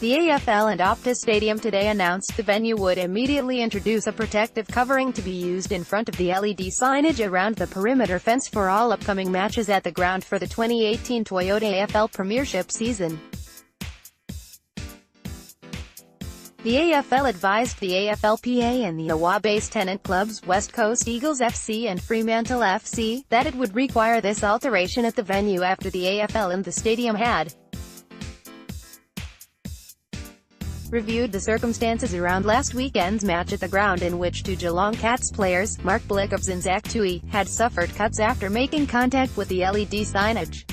The AFL and Optus Stadium today announced the venue would immediately introduce a protective covering to be used in front of the LED signage around the perimeter fence for all upcoming matches at the ground for the 2018 Toyota AFL Premiership season. The AFL advised the AFLPA and the AWA-based tenant clubs West Coast Eagles FC and Fremantle FC that it would require this alteration at the venue after the AFL and the stadium had reviewed the circumstances around last weekend's match at the ground, in which two Geelong Cats players, Mark Blickobs and Zach Tui, had suffered cuts after making contact with the LED signage.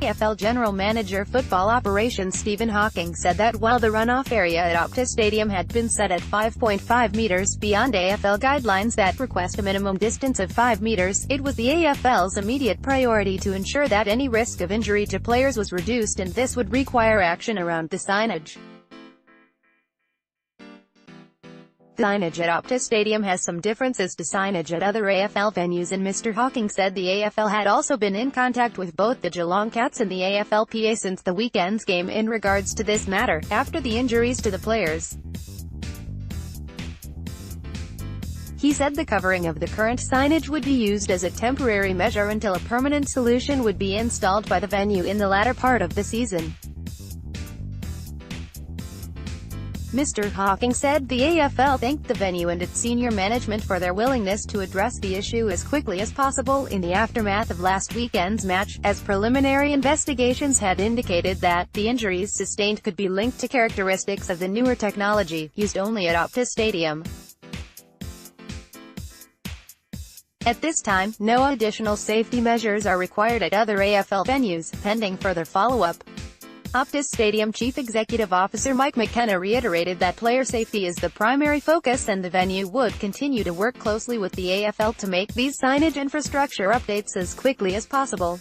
AFL General Manager Football Operations Stephen Hawking said that while the runoff area at Optus Stadium had been set at 5.5 metres beyond AFL guidelines that request a minimum distance of 5 metres, it was the AFL's immediate priority to ensure that any risk of injury to players was reduced, and this would require action around the signage. Signage at Optus Stadium has some differences to signage at other AFL venues, and Mr. Hawking said the AFL had also been in contact with both the Geelong Cats and the AFLPA since the weekend's game in regards to this matter, after the injuries to the players. He said the covering of the current signage would be used as a temporary measure until a permanent solution would be installed by the venue in the latter part of the season. Mr. Hawking said the AFL thanked the venue and its senior management for their willingness to address the issue as quickly as possible in the aftermath of last weekend's match, as preliminary investigations had indicated that the injuries sustained could be linked to characteristics of the newer technology, used only at Optus Stadium. At this time, no additional safety measures are required at other AFL venues, pending further follow-up. Optus Stadium Chief Executive Officer Mike McKenna reiterated that player safety is the primary focus, and the venue would continue to work closely with the AFL to make these signage infrastructure updates as quickly as possible.